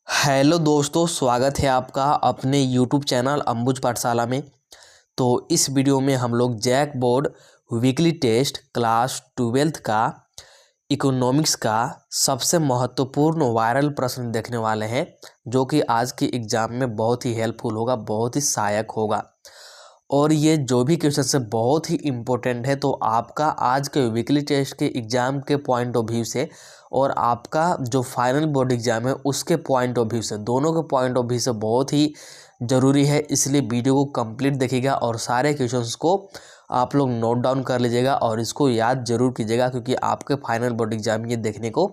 Hello दोस्तों, स्वागत है आपका अपने यूट्यूब चैनल अंबुज पाठशाला में। तो इस वीडियो में हम लोग JAC board weekly test class 12th का इकोनॉमिक्स का सबसे महत्वपूर्ण वायरल प्रश्न देखने वाले हैं, जो कि आज के एग्ज़ाम में बहुत ही हेल्पफुल होगा, बहुत ही सहायक होगा। और ये जो भी क्वेश्चन है बहुत ही इम्पोर्टेंट है। तो आपका आज के वीकली टेस्ट के एग्ज़ाम के पॉइंट ऑफ व्यू से और आपका जो फाइनल बोर्ड एग्ज़ाम है उसके पॉइंट ऑफ व्यू से, दोनों के पॉइंट ऑफ व्यू से बहुत ही ज़रूरी है। इसलिए वीडियो को कंप्लीट देखिएगा और सारे क्वेश्चंस को आप लोग नोट डाउन कर लीजिएगा और इसको याद जरूर कीजिएगा, क्योंकि आपके फाइनल बोर्ड एग्ज़ाम ये देखने को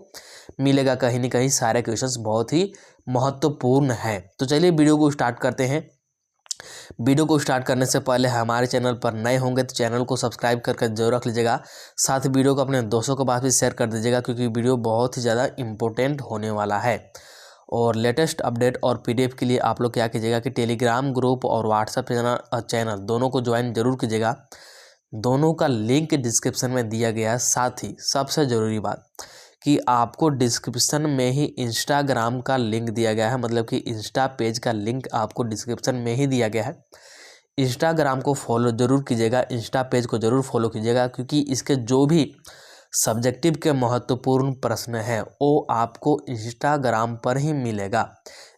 मिलेगा कहीं ना कहीं। सारे क्वेश्चंस बहुत ही महत्वपूर्ण है। तो चलिए वीडियो को स्टार्ट करते हैं। वीडियो को स्टार्ट करने से पहले हमारे चैनल पर नए होंगे तो चैनल को सब्सक्राइब करके जरूर रख लीजिएगा। साथ वीडियो को अपने दोस्तों के पास भी शेयर कर दीजिएगा, क्योंकि वीडियो बहुत ही ज़्यादा इम्पोर्टेंट होने वाला है। और लेटेस्ट अपडेट और पीडीएफ के लिए आप लोग क्या कीजिएगा कि टेलीग्राम ग्रुप और व्हाट्सएप चैनल दोनों को ज्वाइन जरूर कीजिएगा। दोनों का लिंक डिस्क्रिप्शन में दिया गया है। साथ ही सबसे ज़रूरी बात कि आपको डिस्क्रिप्शन में ही इंस्टाग्राम का लिंक दिया गया है, मतलब कि इंस्टा पेज का लिंक आपको डिस्क्रिप्शन में ही दिया गया है। इंस्टाग्राम को फॉलो ज़रूर कीजिएगा, इंस्टा पेज को ज़रूर फॉलो कीजिएगा, क्योंकि इसके जो भी सब्जेक्टिव के महत्वपूर्ण प्रश्न हैं वो आपको इंस्टाग्राम पर ही मिलेगा,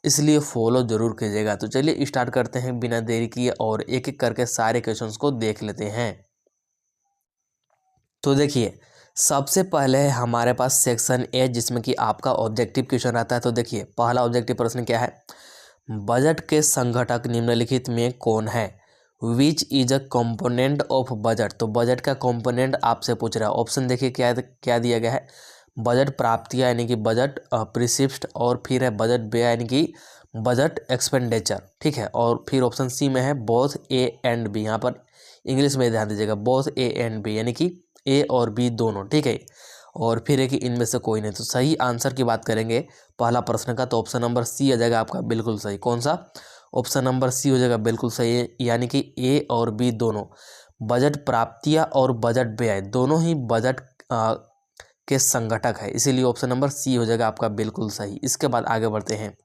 इसलिए फॉलो ज़रूर कीजिएगा। तो चलिए स्टार्ट करते हैं बिना देरी किए और एक एक करके सारे क्वेश्चंस को देख लेते हैं। तो देखिए, सबसे पहले है हमारे पास सेक्शन ए, जिसमें कि आपका ऑब्जेक्टिव क्वेश्चन रहता है। तो देखिए, पहला ऑब्जेक्टिव प्रश्न क्या है? बजट के संगठक निम्नलिखित में कौन है? Which is a component of budget. तो बजट का कंपोनेंट आपसे पूछ रहा है। ऑप्शन देखिए क्या क्या दिया गया है। बजट प्राप्तियां यानी कि बजट प्रिसिप्ट, और फिर है बजट व्यय यानी कि बजट एक्सपेंडिचर, ठीक है। और फिर ऑप्शन सी में है बोथ ए एंड बी। यहाँ पर इंग्लिश में ध्यान दीजिएगा, बोथ ए एंड बी यानी कि ए और बी दोनों, ठीक है। और फिर है कि इनमें से कोई नहीं। तो सही आंसर की बात करेंगे पहला प्रश्न का, तो ऑप्शन नंबर सी आ जाएगा आपका बिल्कुल सही। कौन सा? ऑप्शन नंबर सी हो जाएगा बिल्कुल सही, यानी कि ए और बी दोनों बजट प्राप्तियां और बजट व्यय दोनों ही बजट के संगठक है, इसीलिए ऑप्शन नंबर सी हो जाएगा आपका बिल्कुल सही। इसके बाद आगे बढ़ते हैं।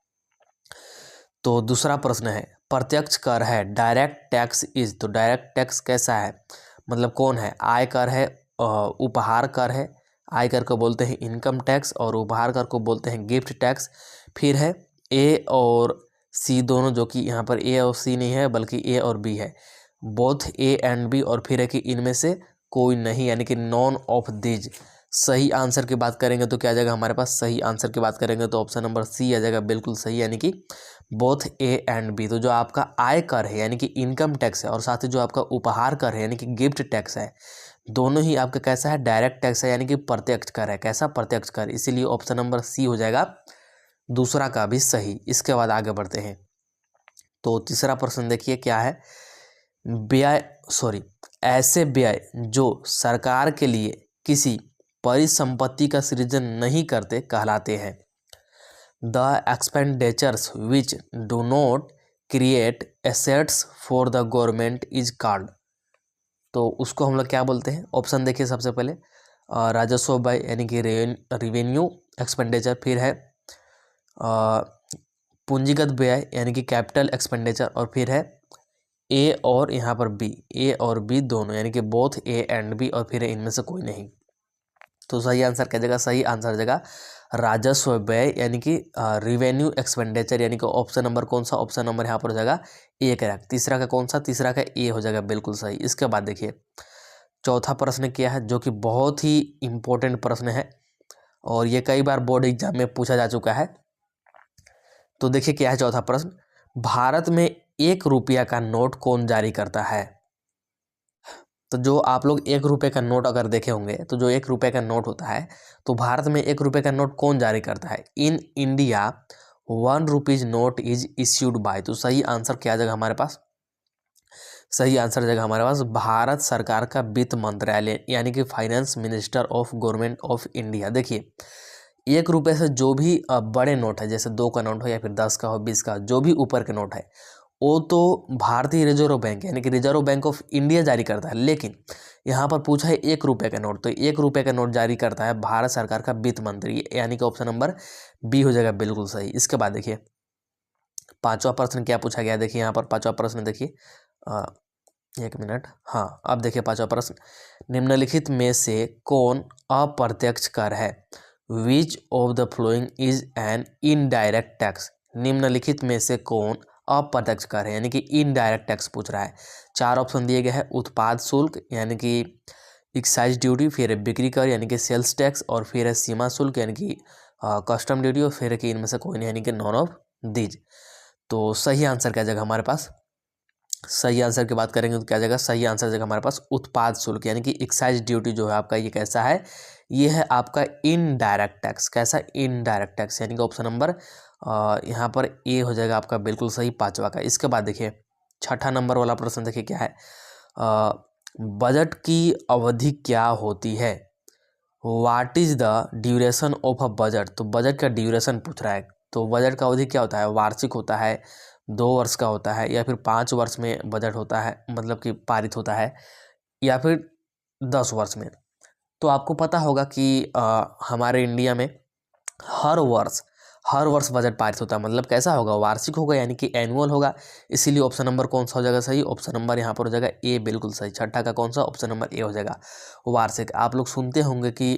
तो दूसरा प्रश्न है, प्रत्यक्ष कर है डायरेक्ट टैक्स इज। तो डायरेक्ट टैक्स कैसा है, मतलब कौन है? आय कर है, उपहार कर है। आय कर को बोलते हैं इनकम टैक्स और उपहार कर को बोलते हैं गिफ्ट टैक्स। फिर है ए और सी दोनों, जो कि यहाँ पर ए और सी नहीं है बल्कि ए और बी है, बोथ ए एंड बी। और फिर है कि इनमें से कोई नहीं, यानी कि नॉन ऑफ दिज। सही आंसर की बात करेंगे तो क्या आ जाएगा हमारे पास? सही आंसर की बात करेंगे तो ऑप्शन नंबर सी आ जाएगा बिल्कुल सही, यानी कि बोथ ए एंड बी। तो जो आपका आय कर है यानी कि इनकम टैक्स है, और साथ ही जो आपका उपहार कर है यानी कि गिफ्ट टैक्स है, दोनों ही आपका कैसा है? डायरेक्ट टैक्स है, यानी कि प्रत्यक्ष कर है। कैसा? प्रत्यक्ष कर। इसीलिए ऑप्शन नंबर सी हो जाएगा दूसरा का भी सही। इसके बाद आगे बढ़ते हैं। तो तीसरा प्रश्न देखिए क्या है। व्यय ऐसे व्यय जो सरकार के लिए किसी परिसंपत्ति का सृजन नहीं करते कहलाते हैं। The expenditures which do not create assets for the government is called. तो उसको हम लोग क्या बोलते हैं? ऑप्शन देखिए सबसे पहले, राजस्व व्यय यानी कि रेवेन्यू एक्सपेंडिचर। फिर है पूंजीगत व्यय यानी कि कैपिटल एक्सपेंडिचर। और फिर है ए और यहाँ पर बी, ए और बी दोनों, यानी कि बोथ ए एंड बी। और फिर इनमें से कोई नहीं। तो सही आंसर क्या जगह? सही आंसर जगह राजस्व व्यय यानी कि रिवेन्यू एक्सपेंडिचर, यानी कि ऑप्शन नंबर कौन सा? ऑप्शन नंबर यहाँ पर हो जाएगा ए करेक्ट। तीसरा का कौन सा? तीसरा का ए हो जाएगा बिल्कुल सही। इसके बाद देखिए, चौथा प्रश्न क्या है, जो कि बहुत ही इंपॉर्टेंट प्रश्न है और ये कई बार बोर्ड एग्जाम में पूछा जा चुका है। तो देखिए क्या है चौथा प्रश्न। भारत में 1 रुपया का नोट कौन जारी करता है? तो जो आप लोग 1 रुपये का नोट अगर देखे होंगे, तो जो 1 रुपये का नोट होता है, तो भारत में 1 रुपये का नोट कौन जारी करता है? In India 1 rupees note is issued by. तो सही आंसर क्या आ जाएगा हमारे पास? सही आंसर जाएगा हमारे पास भारत सरकार का वित्त मंत्रालय, यानी कि finance minister of government of India. देखिए, 1 रुपये से जो भी बड़े नोट है, जैसे 2 का नोट हो या फिर 10 का हो, 20 का, जो भी ऊपर के नोट है, वो तो भारतीय रिजर्व बैंक यानी कि रिजर्व बैंक ऑफ इंडिया जारी करता है, लेकिन यहाँ पर पूछा है 1 रुपये का नोट, तो 1 रुपये का नोट जारी करता है भारत सरकार का वित्त मंत्री, यानी कि ऑप्शन नंबर बी हो जाएगा बिल्कुल सही। इसके बाद देखिए पांचवा प्रश्न क्या पूछा गया, देखिए यहाँ पर पांचवा प्रश्न देखिए, 1 मिनट, हाँ अब देखिए पांचवा प्रश्न, निम्नलिखित में से कौन अप्रत्यक्ष कर है? Which of the following is an indirect tax? निम्नलिखित में से कौन अप्रत्यक्ष कर है, यानी कि इनडायरेक्ट टैक्स पूछ रहा है। 4 ऑप्शन दिए गए हैं, उत्पाद शुल्क यानी कि एक्साइज ड्यूटी, फिर है बिक्री कर यानी कि सेल्स टैक्स, और फिर है सीमा शुल्क यानी कि कस्टम ड्यूटी, और फिर है कि इनमें से कोई नहीं यानी कि नॉन ऑफ दीज। तो सही आंसर क्या जाएगा हमारे पास? सही आंसर की बात करेंगे तो क्या जाएगा? सही आंसर जाएगा हमारे पास उत्पाद शुल्क, यानी कि एक्साइज ड्यूटी जो है आपका ये कैसा है? ये है आपका इनडायरेक्ट टैक्स। कैसा? इनडायरेक्ट टैक्स, यानी कि ऑप्शन नंबर यहाँ पर ए हो जाएगा आपका बिल्कुल सही पांचवा का। इसके बाद देखिए छठा नंबर वाला प्रश्न देखिए क्या है, बजट की अवधि क्या होती है? What is the duration of a budget? तो बजट का ड्यूरेशन पूछ रहा है, तो बजट का अवधि क्या होता है? वार्षिक होता है, 2 वर्ष का होता है, या फिर 5 वर्ष में बजट होता है, मतलब कि पारित होता है, या फिर 10 वर्ष में। तो आपको पता होगा कि हमारे इंडिया में हर वर्ष बजट पारित होता है, मतलब कैसा होगा? वार्षिक होगा, यानी कि एनुअल होगा। इसीलिए ऑप्शन नंबर कौन सा हो जाएगा सही? ऑप्शन नंबर यहाँ पर हो जाएगा ए बिल्कुल सही। छठा का कौन सा? ऑप्शन नंबर ए हो जाएगा वार्षिक। आप लोग सुनते होंगे कि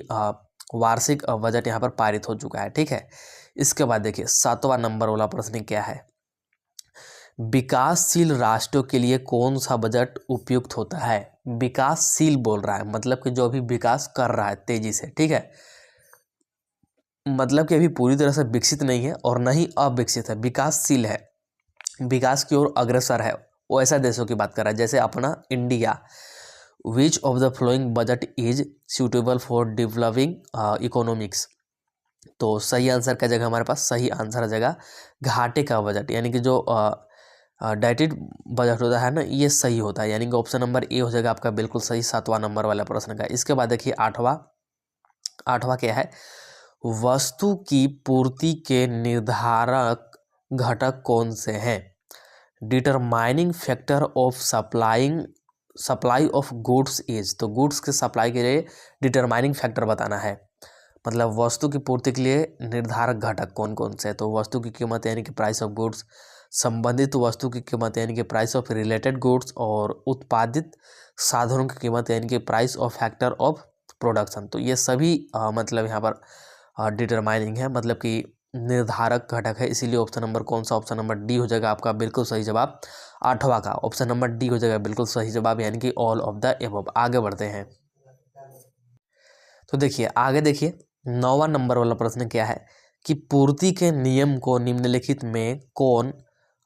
वार्षिक बजट यहाँ पर पारित हो चुका है, ठीक है। इसके बाद देखिए 7वां नंबर वाला प्रश्न क्या है, विकासशील राष्ट्रों के लिए कौन सा बजट उपयुक्त होता है? विकासशील बोल रहा है, मतलब कि जो अभी विकास कर रहा है तेजी से, ठीक है, मतलब कि अभी पूरी तरह से विकसित नहीं है और न ही अविकसित है, विकासशील है, विकास की ओर अग्रसर है, वो ऐसा देशों की बात कर रहा है जैसे अपना India. Which of the flowing budget is suitable for developing economics? तो सही आंसर क्या जगह हमारे पास? सही आंसर आ जाएगा घाटे का बजट, यानी कि जो डाइटेड बजट होता है ना, ये सही होता है, यानी कि ऑप्शन नंबर ए हो जाएगा आपका बिल्कुल सही 7वां नंबर वाला प्रश्न का। इसके बाद देखिए आठवां क्या है, वस्तु की पूर्ति के निर्धारक घटक कौन से हैं? Determining factor of supply of goods is, तो गुड्स के सप्लाई के लिए डिटरमाइनिंग फैक्टर बताना है, मतलब वस्तु की पूर्ति के लिए निर्धारक घटक कौन कौन से हैं? तो वस्तु की कीमत यानी कि प्राइस ऑफ गुड्स, संबंधित वस्तु की कीमत यानी कि प्राइस ऑफ रिलेटेड गुड्स, और उत्पादित साधनों की कीमत यानी कि price of factor of production. तो ये सभी मतलब यहाँ पर डिटरमाइनिंग है, मतलब कि निर्धारक घटक है, इसीलिए ऑप्शन नंबर कौन सा? ऑप्शन नंबर डी हो जाएगा आपका बिल्कुल सही जवाब। आठवां का ऑप्शन नंबर डी हो जाएगा बिल्कुल सही जवाब, यानी कि ऑल ऑफ द एबव। आगे बढ़ते हैं, तो देखिए आगे देखिए 9वां नंबर वाला प्रश्न क्या है कि पूर्ति के नियम को निम्नलिखित में कौन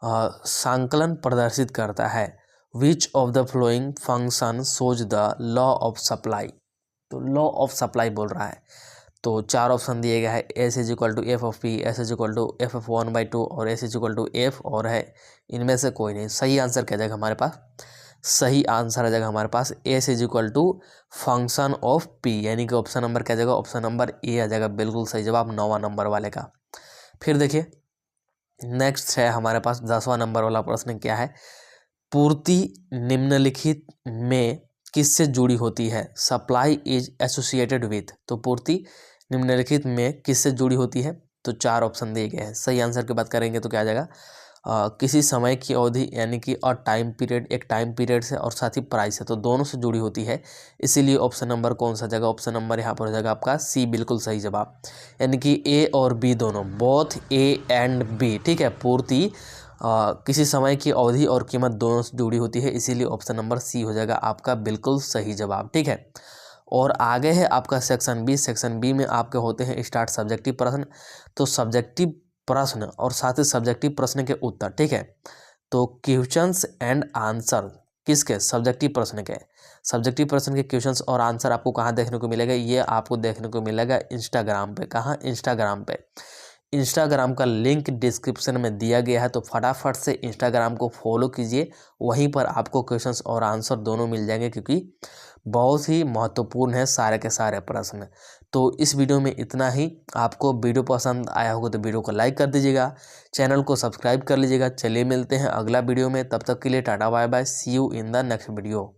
संकलन प्रदर्शित करता है? Which of the following function shows the law of supply? तो लॉ ऑफ सप्लाई बोल रहा है, तो 4 ऑप्शन दिए गए हैं, S is equal to F of P, S is equal to F of 1/2 और S is equal to F, और है इनमें से कोई नहीं। सही आंसर क्या जाएगा हमारे पास? सही आंसर आ जाएगा हमारे पास S is equal to function of P, यानी कि ऑप्शन नंबर क्या जाएगा? ऑप्शन नंबर ए आ जाएगा बिल्कुल सही जवाब 9वां नंबर वाले का। फिर देखिए नेक्स्ट है हमारे पास 10वां नंबर वाला प्रश्न क्या है, पूर्ति निम्नलिखित में किससे जुड़ी होती है? सप्लाई इज एसोसिएटेड विथ, तो पूर्ति निम्नलिखित में किससे जुड़ी होती है? तो 4 ऑप्शन दिए गए हैं। सही आंसर की बात करेंगे तो क्या आ जाएगा? किसी समय की अवधि यानी कि अ टाइम पीरियड, एक टाइम पीरियड से, और साथ ही प्राइस है, तो दोनों से जुड़ी होती है, इसीलिए ऑप्शन नंबर कौन सा जगह? ऑप्शन नंबर यहाँ पर हो जाएगा आपका सी बिल्कुल सही जवाब, यानी कि ए और बी दोनों, बोथ ए एंड बी, ठीक है। पूर्ति किसी समय की अवधि और कीमत दोनों से जुड़ी होती है, इसीलिए ऑप्शन नंबर सी हो जाएगा आपका बिल्कुल सही जवाब, ठीक है। और आगे है आपका सेक्शन बी। सेक्शन बी में आपके होते हैं स्टार्ट सब्जेक्टिव प्रश्न, तो सब्जेक्टिव प्रश्न और साथ ही सब्जेक्टिव प्रश्न के उत्तर, ठीक है। तो क्वेश्चंस एंड आंसर किसके? सब्जेक्टिव प्रश्न के। सब्जेक्टिव प्रश्न के क्वेश्चंस और आंसर आपको कहाँ देखने को मिलेगा? ये आपको देखने को मिलेगा इंस्टाग्राम पे। कहाँ? इंस्टाग्राम पे। इंस्टाग्राम का लिंक डिस्क्रिप्शन में दिया गया है, तो फटाफट से इंस्टाग्राम को फॉलो कीजिए। वहीं पर आपको क्वेश्चंस और आंसर दोनों मिल जाएंगे, क्योंकि बहुत ही महत्वपूर्ण है सारे के सारे प्रश्न। तो इस वीडियो में इतना ही। आपको वीडियो पसंद आया होगा तो वीडियो को लाइक कर दीजिएगा, चैनल को सब्सक्राइब कर लीजिएगा। चलिए मिलते हैं अगला वीडियो में, तब तक के लिए ta ta bye bye, see you in the next video.